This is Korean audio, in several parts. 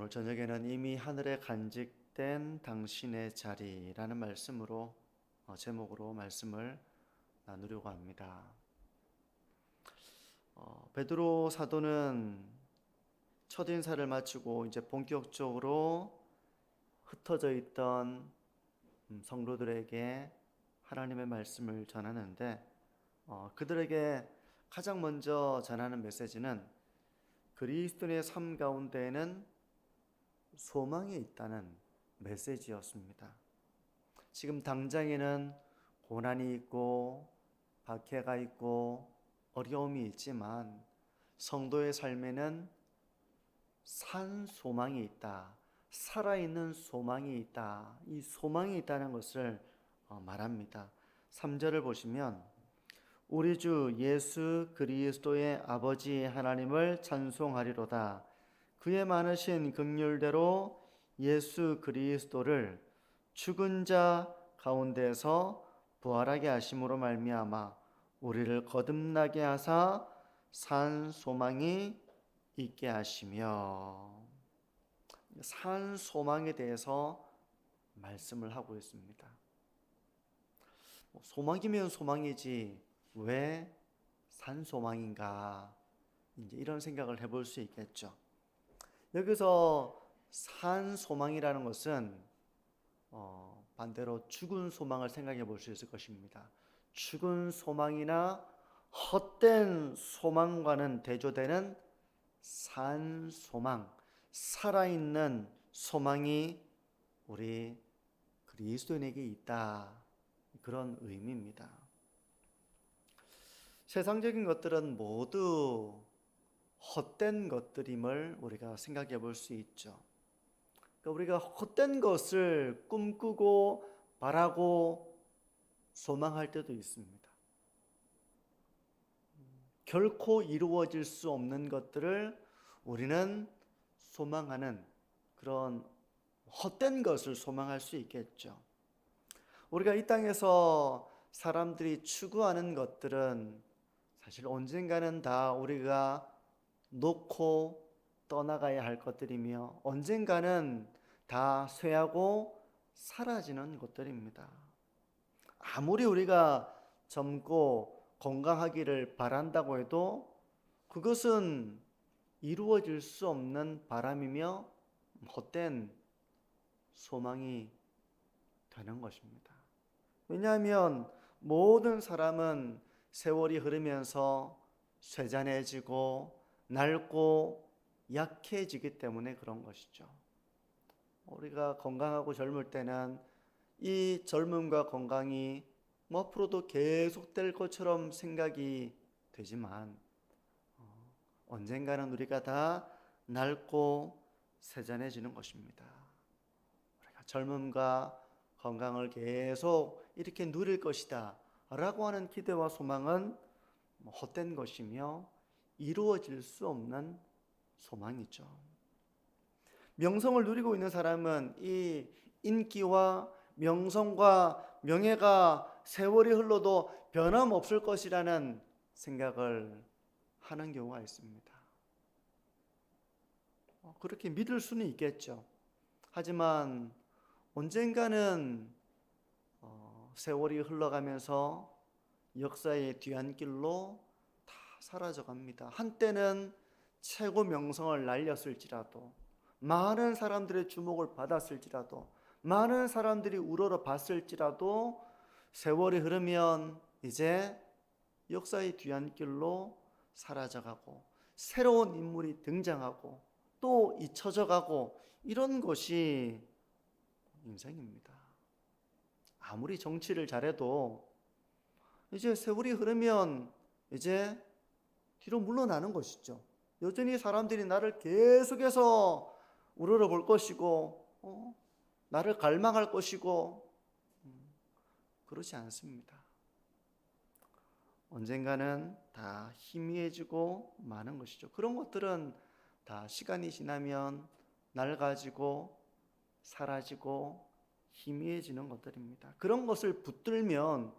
오늘 저녁에는 이미 하늘에 간직된 당신의 자리라는 말씀으로 제목으로 말씀을 나누려고 합니다. 베드로 사도는 첫 인사를 마치고 이제 본격적으로 흩어져 있던 성도들에게 하나님의 말씀을 전하는데 그들에게 가장 먼저 전하는 메시지는 그리스도인의 삶 가운데에는 소망이 있다는 메시지였습니다. 지금 당장에는 고난이 있고 박해가 있고 어려움이 있지만 성도의 삶에는 산 소망이 있다, 살아있는 소망이 있다, 이 소망이 있다는 것을 말합니다. 3절을 보시면 우리 주 예수 그리스도의 아버지 하나님을 찬송하리로다. 그의 많으신 긍휼대로 예수 그리스도를 죽은 자 가운데서 부활하게 하심으로 말미암아 우리를 거듭나게 하사 산 소망이 있게 하시며, 산 소망에 대해서 말씀을 하고 있습니다. 소망이면 소망이지 왜 산 소망인가, 이제 이런 생각을 해볼 수 있겠죠. 여기서 산 소망이라는 것은 반대로 죽은 소망을 생각해 볼 수 있을 것입니다. 죽은 소망이나 헛된 소망과는 대조되는 산 소망, 살아있는 소망이 우리 그리스도인에게 있다, 그런 의미입니다. 세상적인 것들은 모두 헛된 것들임을 우리가 생각해 볼 수 있죠. 그러니까 우리가 헛된 것을 꿈꾸고 바라고 소망할 때도 있습니다. 결코 이루어질 수 없는 것들을 우리는 소망하는, 그런 헛된 것을 소망할 수 있겠죠. 우리가 이 땅에서 사람들이 추구하는 것들은 사실 언젠가는 다 우리가 놓고 떠나가야 할 것들이며 언젠가는 다 쇠하고 사라지는 것들입니다. 아무리 우리가 젊고 건강하기를 바란다고 해도 그것은 이루어질 수 없는 바람이며 헛된 소망이 되는 것입니다. 왜냐하면 모든 사람은 세월이 흐르면서 쇠잔해지고 낡고 약해지기 때문에 그런 것이죠. 우리가 건강하고 젊을 때는 이 젊음과 건강이 앞으로도 계속될 것처럼 생각이 되지만 언젠가는 우리가 다 낡고 쇠잔해지는 것입니다. 우리가 젊음과 건강을 계속 이렇게 누릴 것이다 라고 하는 기대와 소망은 헛된 것이며 이루어질 수 없는 소망이죠. 명성을 누리고 있는 사람은 이 인기와 명성과 명예가 세월이 흘러도 변함없을 것이라는 생각을 하는 경우가 있습니다. 그렇게 믿을 수는 있겠죠. 하지만 언젠가는 세월이 흘러가면서 역사의 뒤안길로 다 사라져 갑니다. 한때는 최고 명성을 날렸을지라도, 많은 사람들의 주목을 받았을지라도, 많은 사람들이 우러러 봤을지라도 세월이 흐르면 이제 역사의 뒤안길로 사라져가고 새로운 인물이 등장하고 또 잊혀져가고, 이런 것이 인생입니다. 아무리 정치를 잘해도 이제 세월이 흐르면 이제 뒤로 물러나는 것이죠. 여전히 사람들이 나를 계속해서 우러러볼 것이고 나를 갈망할 것이고 그렇지 않습니다. 언젠가는 다 희미해지고 마는 것이죠. 그런 것들은 다 시간이 지나면 낡아지고 사라지고 희미해지는 것들입니다. 그런 것을 붙들면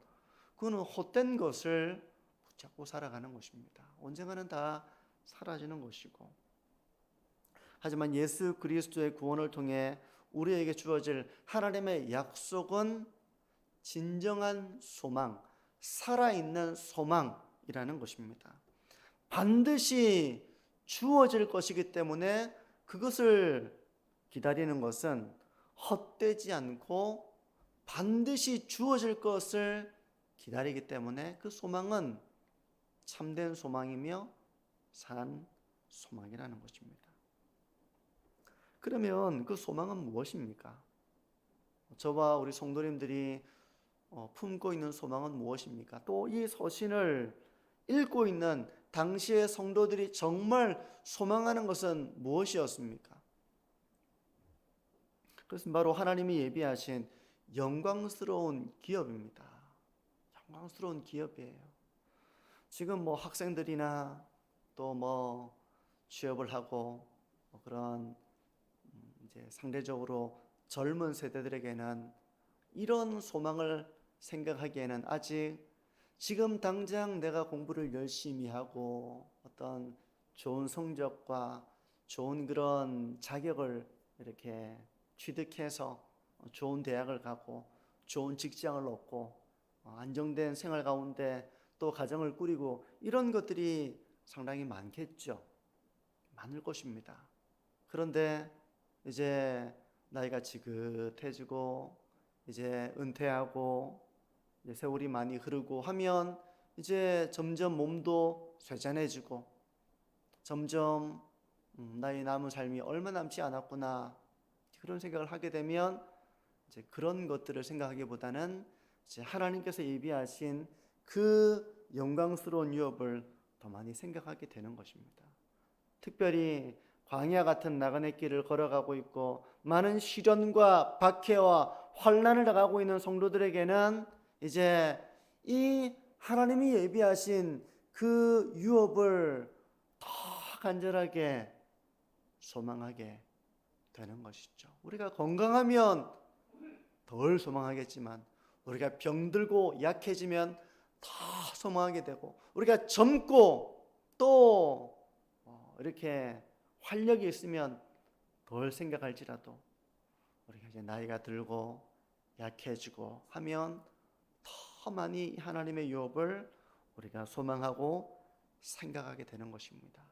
그는 헛된 것을 붙잡고 살아가는 것입니다. 언젠가는 다 사라지는 것이고, 하지만 예수 그리스도의 구원을 통해 우리에게 주어질 하나님의 약속은 진정한 소망, 살아있는 소망이라는 것입니다. 반드시 주어질 것이기 때문에 그것을 기다리는 것은 헛되지 않고 반드시 주어질 것을 기다리기 때문에 그 소망은 참된 소망이며 산 소망이라는 것입니다. 그러면 그 소망은 무엇입니까? 저와 우리 성도님들이 품고 있는 소망은 무엇입니까? 또 이 서신을 읽고 있는 당시의 성도들이 정말 소망하는 것은 무엇이었습니까? 그것은 바로 하나님이 예비하신 영광스러운 기업입니다. 영광스러운 기업이에요. 지금 학생들이나 또 취업을 하고 그런 이제 상대적으로 젊은 세대들에게는 이런 소망을 생각하기에는 아직 지금 당장 내가 공부를 열심히 하고 어떤 좋은 성적과 좋은 그런 자격을 이렇게 취득해서 좋은 대학을 가고 좋은 직장을 얻고 안정된 생활 가운데 또 가정을 꾸리고 이런 것들이 상당히 많겠죠. 많을 것입니다. 그런데 이제 나이가 지긋해지고 이제 은퇴하고 이제 세월이 많이 흐르고 하면 이제 점점 몸도 쇠잔해지고 점점 나의 남은 삶이 얼마 남지 않았구나 그런 생각을 하게 되면 이제 그런 것들을 생각하기보다는 이제 하나님께서 예비하신 그 영광스러운 유업을 더 많이 생각하게 되는 것입니다. 특별히 광야 같은 나그네 길을 걸어가고 있고 많은 시련과 박해와 환난을 당하고 있는 성도들에게는 이제 이 하나님이 예비하신 그 유업을 더 간절하게 소망하게 되는 것이죠. 우리가 건강하면 덜 소망하겠지만 우리가 병들고 약해지면 더 소망하게 되고 우리가 젊고 또 이렇게 활력이 있으면 덜 생각할지라도 우리가 이제 나이가 들고 약해지고 하면 더 많이 하나님의 유업을 우리가 소망하고 생각하게 되는 것입니다.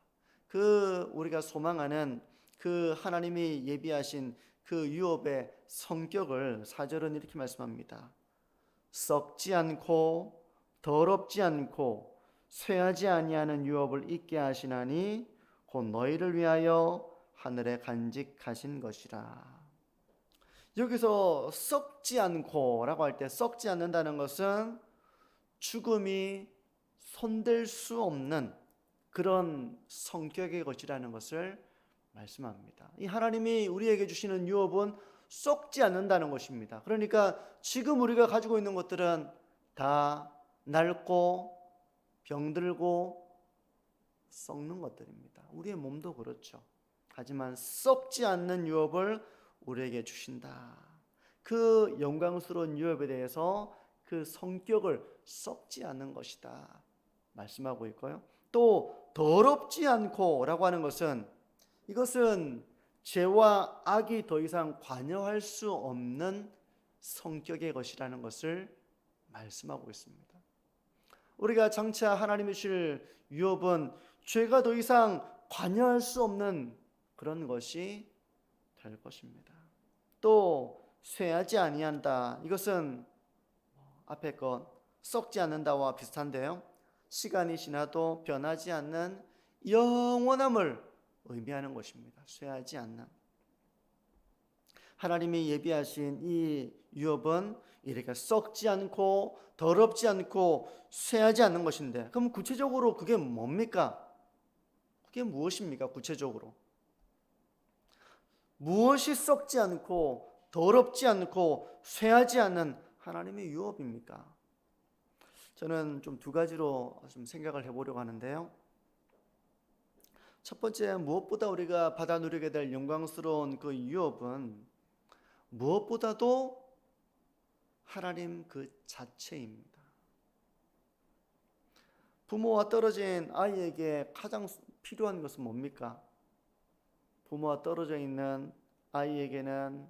그 우리가 소망하는 그 하나님이 예비하신 그 유업의 성격을 4절은 이렇게 말씀합니다. 썩지 않고 더럽지 않고 쇠하지 아니하는 유업을 있게 하시나니 곧 너희를 위하여 하늘에 간직하신 것이라. 여기서 썩지 않고 라고 할 때 썩지 않는다는 것은 죽음이 손댈 수 없는 그런 성격의 것이라는 것을 말씀합니다. 이 하나님이 우리에게 주시는 유업은 썩지 않는다는 것입니다. 그러니까 지금 우리가 가지고 있는 것들은 다 낡고 병들고 썩는 것들입니다. 우리의 몸도 그렇죠. 하지만 썩지 않는 유업을 우리에게 주신다. 그 영광스러운 유업에 대해서 그 성격을 썩지 않는 것이다 말씀하고 있고요. 또 더럽지 않고 라고 하는 것은 이것은 죄와 악이 더 이상 관여할 수 없는 성격의 것이라는 것을 말씀하고 있습니다. 우리가 장차 하나님이 주실 유업은 죄가 더 이상 관여할 수 없는 그런 것이 될 것입니다. 또 쇠하지 아니한다. 이것은 앞에 것 썩지 않는다와 비슷한데요. 시간이 지나도 변하지 않는 영원함을 의미하는 것입니다. 쇠하지 않는. 하나님이 예비하신 이 유업은 이렇게 썩지 않고 더럽지 않고 쇠하지 않는 것인데 그럼 구체적으로 그게 뭡니까? 그게 무엇입니까? 구체적으로 무엇이 썩지 않고 더럽지 않고 쇠하지 않는 하나님의 유업입니까? 저는 좀 두 가지로 좀 생각을 해보려고 하는데요. 첫 번째, 무엇보다 우리가 받아 누리게 될 영광스러운 그 유업은 무엇보다도 하나님 그 자체입니다. 부모와 떨어진 아이에게 가장 필요한 것은 뭡니까? 부모와 떨어져 있는 아이에게는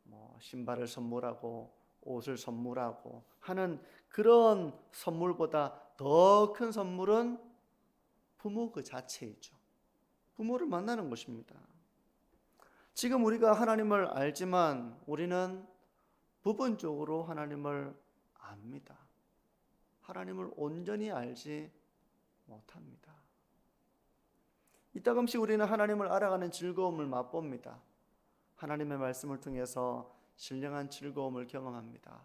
뭐 신발을 선물하고 옷을 선물하고 하는 그런 선물보다 더 큰 선물은 부모 그 자체이죠. 부모를 만나는 것입니다. 지금 우리가 하나님을 알지만 우리는 부분적으로 하나님을 압니다. 하나님을 온전히 알지 못합니다. 이따금씩 우리는 하나님을 알아가는 즐거움을 맛봅니다. 하나님의 말씀을 통해서 신령한 즐거움을 경험합니다.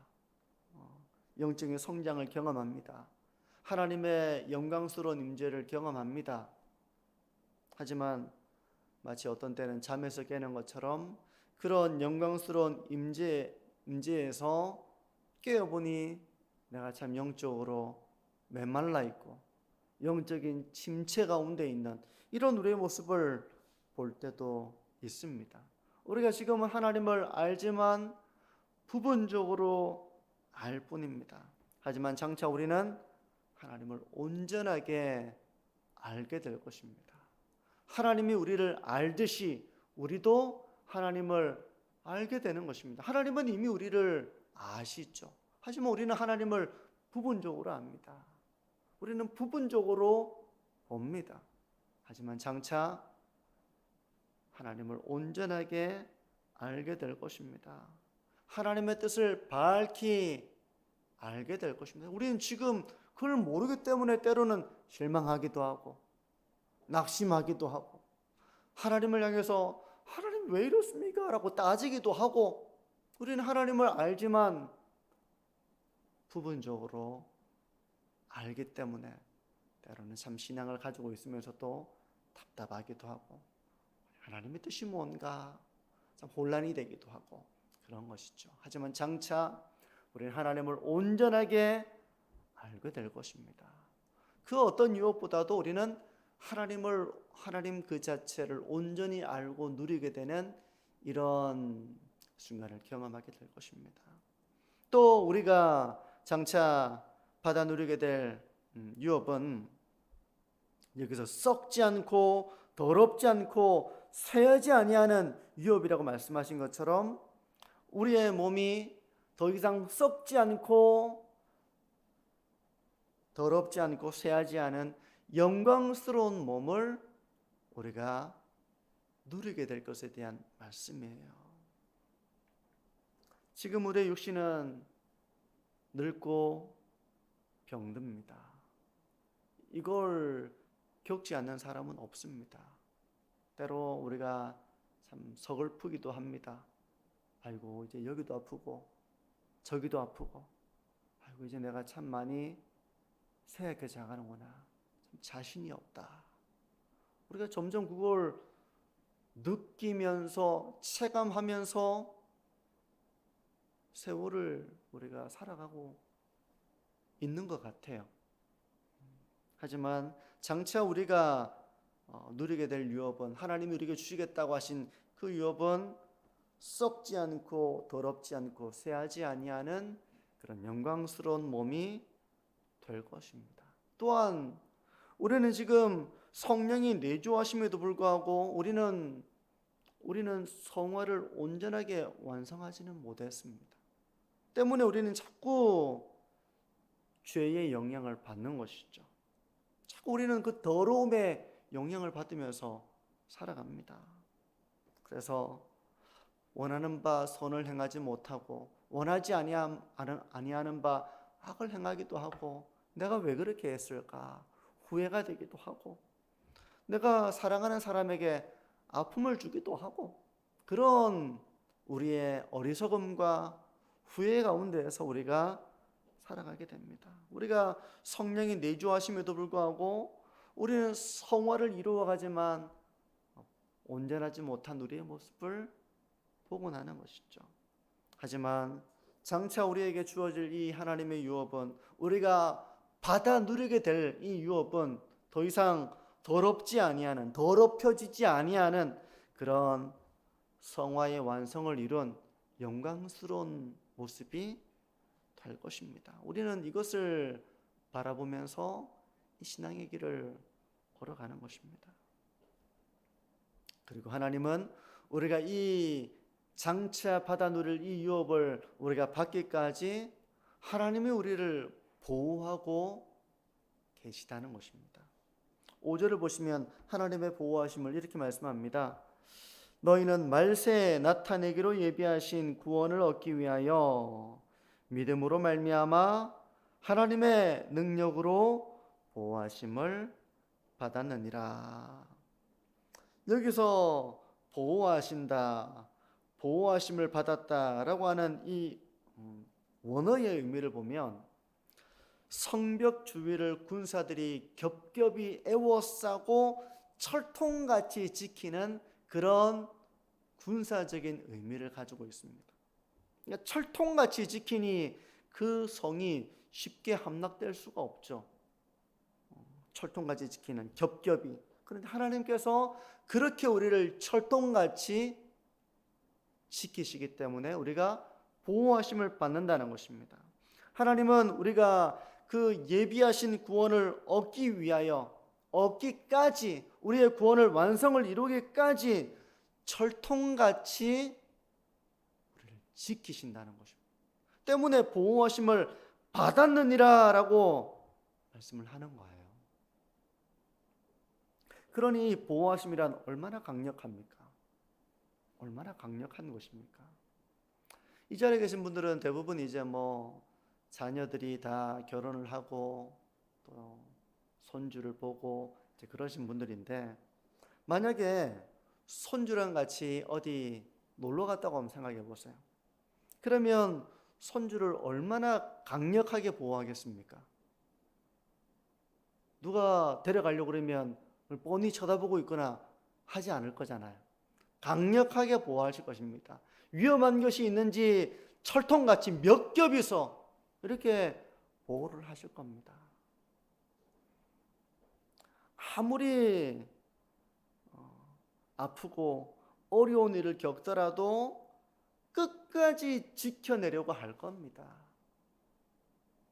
영적인 성장을 경험합니다. 하나님의 영광스러운 임재를 경험합니다. 하지만 마치 어떤 때는 잠에서 깨는 것처럼 그런 영광스러운 임재에서 깨어보니 내가 참 영적으로 메말라 있고 영적인 침체 가운데 있는 이런 우리의 모습을 볼 때도 있습니다. 우리가 지금은 하나님을 알지만 부분적으로 알 뿐입니다. 하지만 장차 우리는 하나님을 온전하게 알게 될 것입니다. 하나님이 우리를 알듯이 우리도 하나님을 알게 되는 것입니다. 하나님은 이미 우리를 아시죠. 하지만 우리는 하나님을 부분적으로 압니다. 우리는 부분적으로 봅니다. 하지만 장차 하나님을 온전하게 알게 될 것입니다. 하나님의 뜻을 밝히 알게 될 것입니다. 우리는 지금 그걸 모르기 때문에 때로는 실망하기도 하고 낙심하기도 하고 하나님을 향해서 하나님 왜 이렇습니까? 라고 따지기도 하고 우리는 하나님을 알지만 부분적으로 알기 때문에 때로는 참 신앙을 가지고 있으면서도 답답하기도 하고 하나님의 뜻이 뭔가 참 혼란이 되기도 하고 그런 것이죠. 하지만 장차 우리는 하나님을 온전하게 알게 될 것입니다. 그 어떤 유혹보다도 우리는 하나님 그 자체를 온전히 알고 누리게 되는 이런 순간을 경험하게 될 것입니다. 또 우리가 장차 받아 누리게 될 유업은 여기서 썩지 않고 더럽지 않고 쇠하지 아니하는 유업이라고 말씀하신 것처럼 우리의 몸이 더 이상 썩지 않고 더럽지 않고 쇠하지 않은 영광스러운 몸을 우리가 누리게 될 것에 대한 말씀이에요. 지금 우리의 육신은 늙고 병듭니다. 이걸 겪지 않는 사람은 없습니다. 때로 우리가 참 서글프기도 합니다. 아이고 이제 여기도 아프고 저기도 아프고 아이고 이제 내가 참 많이 쇠약해 자가는구나. 참 자신이 없다. 우리가 점점 그걸 느끼면서 체감하면서 세월을 우리가 살아가고 있는 것 같아요. 하지만 장차 우리가 누리게 될 유업은 하나님이 우리에게 주시겠다고 하신 그 유업은 썩지 않고 더럽지 않고 쇠하지 아니하는 그런 영광스러운 몸이 될 것입니다. 또한 우리는 지금 성령이 내주하심에도 불구하고 우리는 성화를 온전하게 완성하지는 못했습니다. 때문에 우리는 자꾸 죄의 영향을 받는 것이죠. 자꾸 우리는 그 더러움의 영향을 받으면서 살아갑니다. 그래서 원하는 바 선을 행하지 못하고 원하지 아니하는 바 악을 행하기도 하고 내가 왜 그렇게 했을까 후회가 되기도 하고 내가 사랑하는 사람에게 아픔을 주기도 하고 그런 우리의 어리석음과 후회 가운데에서 우리가 살아가게 됩니다. 우리가 성령이 내주하심에도 불구하고 우리는 성화를 이루어가지만 온전하지 못한 우리의 모습을 보고 나는 것이죠. 하지만 장차 우리에게 주어질 이 하나님의 유업은 우리가 받아 누리게 될 이 유업은 더 이상 더럽지 아니하는 더럽혀지지 아니하는 그런 성화의 완성을 이룬 영광스러운 모습이 될 것입니다. 우리는 이것을 바라보면서 이 신앙의 길을 걸어가는 것입니다. 그리고 하나님은 우리가 이 장차 받아 누릴 이 유업을 우리가 받기까지 하나님이 우리를 보호하고 계시다는 것입니다. 5절을 보시면 하나님의 보호하심을 이렇게 말씀합니다. 너희는 말세에 나타내기로 예비하신 구원을 얻기 위하여 믿음으로 말미암아 하나님의 능력으로 보호하심을 받았느니라. 여기서 보호하신다, 보호하심을 받았다라고 하는 이 원어의 의미를 보면 성벽 주위를 군사들이 겹겹이 에워싸고 철통같이 지키는 그런 군사적인 의미를 가지고 있습니다. 그러니까 철통같이 지키니 그 성이 쉽게 함락될 수가 없죠. 철통같이 지키는 겹겹이. 그런데 하나님께서 그렇게 우리를 철통같이 지키시기 때문에 우리가 보호하심을 받는다는 것입니다. 하나님은 우리가 그 예비하신 구원을 얻기 위하여, 얻기까지, 우리의 구원을 완성을 이루기까지 철통같이 우리를 지키신다는 것입니다. 때문에 보호하심을 받았느니라 라고 말씀을 하는 거예요. 그러니 보호하심이란 얼마나 강력합니까? 얼마나 강력한 것입니까? 이 자리에 계신 분들은 대부분 이제 자녀들이 다 결혼을 하고 또 손주를 보고 이제 그러신 분들인데, 만약에 손주랑 같이 어디 놀러 갔다고 한번 생각해 보세요. 그러면 손주를 얼마나 강력하게 보호하겠습니까? 누가 데려가려고 그러면 뻔히 쳐다보고 있거나 하지 않을 거잖아요. 강력하게 보호하실 것입니다. 위험한 것이 있는지 철통같이 몇 겹이서 이렇게 보호를 하실 겁니다. 아무리 아프고 어려운 일을 겪더라도 끝까지 지켜내려고 할 겁니다.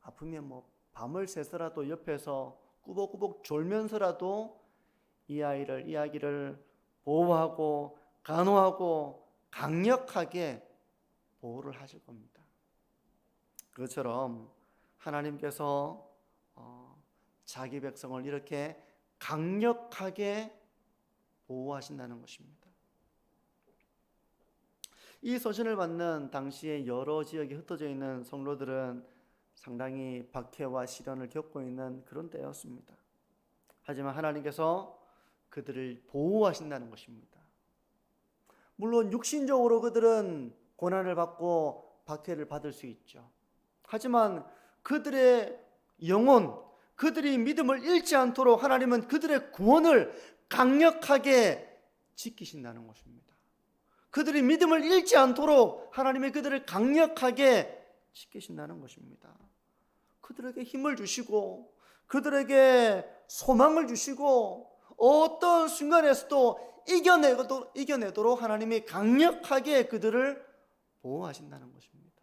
아프면 밤을 새서라도 옆에서 꾸벅꾸벅 졸면서라도 이 아기를 보호하고 간호하고 강력하게 보호를 하실 겁니다. 그것처럼 하나님께서 자기 백성을 이렇게 강력하게 보호하신다는 것입니다. 이 서신을 받는 당시에 여러 지역에 흩어져 있는 성도들은 상당히 박해와 시련을 겪고 있는 그런 때였습니다. 하지만 하나님께서 그들을 보호하신다는 것입니다. 물론 육신적으로 그들은 고난을 받고 박해를 받을 수 있죠. 하지만 그들의 영혼, 그들이 믿음을 잃지 않도록 하나님은 그들의 구원을 강력하게 지키신다는 것입니다. 그들이 믿음을 잃지 않도록 하나님이 그들을 강력하게 지키신다는 것입니다. 그들에게 힘을 주시고 그들에게 소망을 주시고 어떤 순간에서도 이겨내도록 하나님이 강력하게 그들을 보호하신다는 것입니다.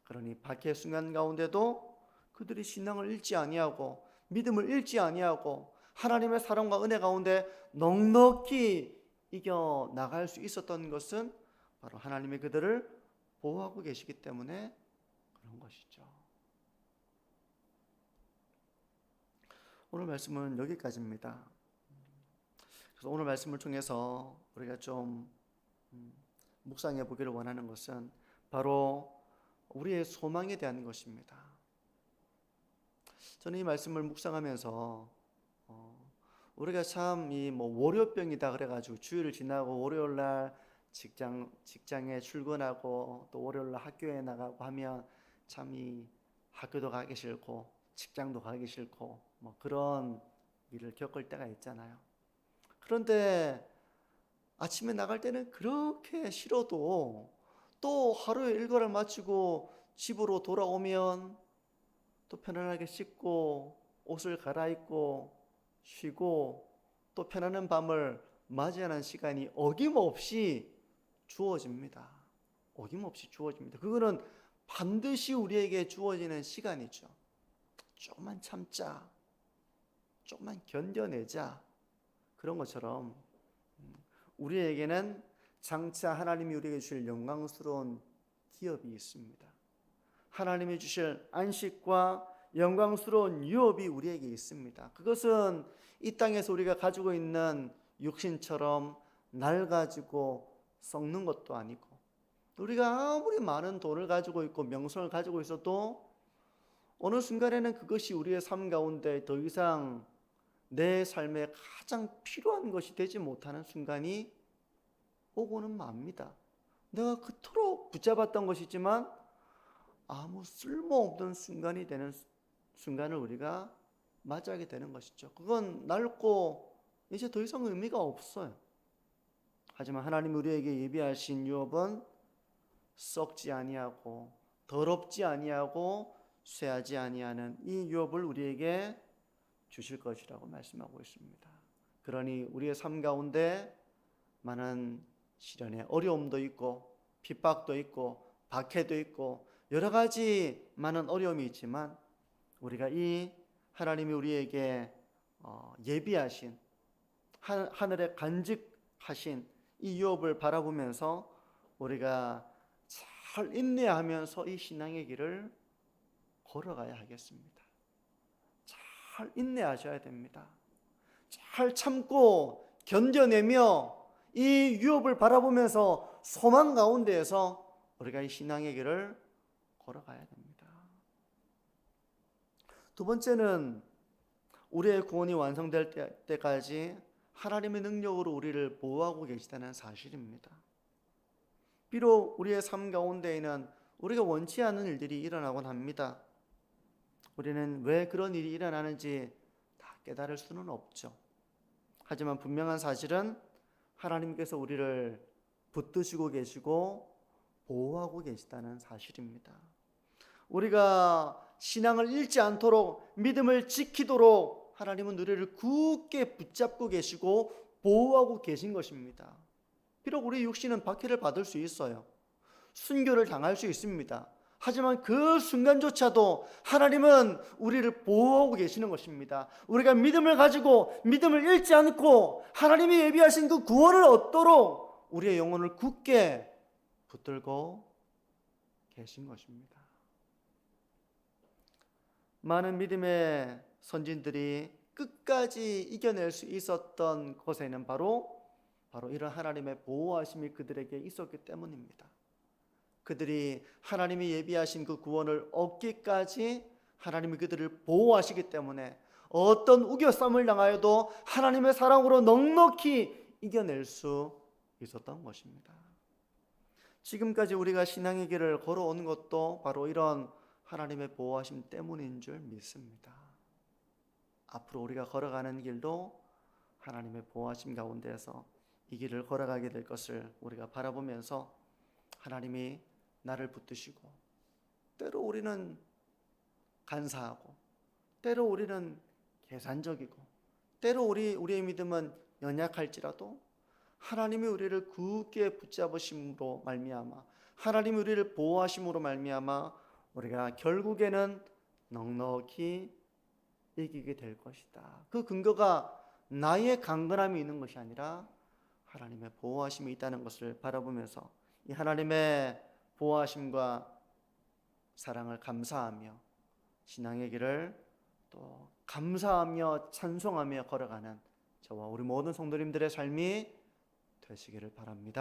그러니 박해의 순간 가운데도 그들이 신앙을 잃지 아니하고 믿음을 잃지 아니하고 하나님의 사랑과 은혜 가운데 넉넉히 이겨나갈 수 있었던 것은 바로 하나님이 그들을 보호하고 계시기 때문에 그런 것이죠. 오늘 말씀은 여기까지입니다. 그래서 오늘 말씀을 통해서 우리가 좀 묵상해 보기를 원하는 것은 바로 우리의 소망에 대한 것입니다. 저는 이 말씀을 묵상하면서 우리가 참 월요병이다 그래가지고 주일을 지나고 월요일날 직장에 출근하고 또 월요일날 학교에 나가고 하면 참 이 학교도 가기 싫고 직장도 가기 싫고 그런 일을 겪을 때가 있잖아요. 그런데 아침에 나갈 때는 그렇게 싫어도 또 하루의 일과를 마치고 집으로 돌아오면 또 편안하게 씻고 옷을 갈아입고 쉬고 또 편안한 밤을 맞이하는 시간이 어김없이 주어집니다. 어김없이 주어집니다. 그거는 반드시 우리에게 주어지는 시간이죠. 조금만 참자, 조금만 견뎌내자, 그런 것처럼 우리에게는 장차 하나님이 우리에게 주실 영광스러운 기업이 있습니다. 하나님이 주실 안식과 영광스러운 유업이 우리에게 있습니다. 그것은 이 땅에서 우리가 가지고 있는 육신처럼 낡아지고 썩는 것도 아니고, 우리가 아무리 많은 돈을 가지고 있고 명성을 가지고 있어도 어느 순간에는 그것이 우리의 삶 가운데 더 이상 내 삶에 가장 필요한 것이 되지 못하는 순간이 오고는 맙니다. 내가 그토록 붙잡았던 것이지만 아무 쓸모없는 순간이 되는 순간을 우리가 맞이하게 되는 것이죠. 그건 낡고 이제 더 이상 의미가 없어요. 하지만 하나님이 우리에게 예비하신 유업은 썩지 아니하고 더럽지 아니하고 쇠하지 아니하는 이 유업을 우리에게 주실 것이라고 말씀하고 있습니다. 그러니 우리의 삶 가운데 많은 시련의 어려움도 있고 핍박도 있고 박해도 있고 여러 가지 많은 어려움이 있지만, 우리가 이 하나님이 우리에게 예비하신 하늘에 간직하신 이 유업을 바라보면서 우리가 잘 인내하면서 이 신앙의 길을 걸어가야 하겠습니다. 잘 인내하셔야 됩니다. 잘 참고 견뎌내며 이 유업을 바라보면서 소망 가운데에서 우리가 이 신앙의 길을 걸어가야 됩니다. 두 번째는 우리의 구원이 완성될 때까지 하나님의 능력으로 우리를 보호하고 계시다는 사실입니다. 비록 우리의 삶 가운데에는 우리가 원치 않는 일들이 일어나곤 합니다. 우리는 왜 그런 일이 일어나는지 다 깨달을 수는 없죠. 하지만 분명한 사실은 하나님께서 우리를 붙드시고 계시고 보호하고 계시다는 사실입니다. 우리가 신앙을 잃지 않도록 믿음을 지키도록 하나님은 우리를 굳게 붙잡고 계시고 보호하고 계신 것입니다. 비록 우리 육신은 박해를 받을 수 있어요. 순교를 당할 수 있습니다. 하지만 그 순간조차도 하나님은 우리를 보호하고 계시는 것입니다. 우리가 믿음을 가지고 믿음을 잃지 않고 하나님이 예비하신 그 구원을 얻도록 우리의 영혼을 굳게 붙들고 계신 것입니다. 많은 믿음의 선진들이 끝까지 이겨낼 수 있었던 것에는 바로 이런 하나님의 보호하심이 그들에게 있었기 때문입니다. 그들이 하나님이 예비하신 그 구원을 얻기까지 하나님이 그들을 보호하시기 때문에 어떤 우겨쌈을 당하여도 하나님의 사랑으로 넉넉히 이겨낼 수 있었던 것입니다. 지금까지 우리가 신앙의 길을 걸어온 것도 바로 이런 하나님의 보호하심 때문인 줄 믿습니다. 앞으로 우리가 걸어가는 길도 하나님의 보호하심 가운데서 이 길을 걸어가게 될 것을 우리가 바라보면서 하나님이 나를 붙드시고, 때로 우리는 간사하고 때로 우리는 계산적이고 때로 우리의 믿음은 연약할지라도 하나님이 우리를 굳게 붙잡으심으로 말미암아, 하나님이 우리를 보호하심으로 말미암아 우리가 결국에는 넉넉히 이기게 될 것이다. 그 근거가 나의 강건함이 있는 것이 아니라 하나님의 보호하심이 있다는 것을 바라보면서 이 하나님의 보호하심과 사랑을 감사하며 신앙의 길을 또 감사하며 찬송하며 걸어가는 저와 우리 모든 성도님들의 삶이 되시기를 바랍니다.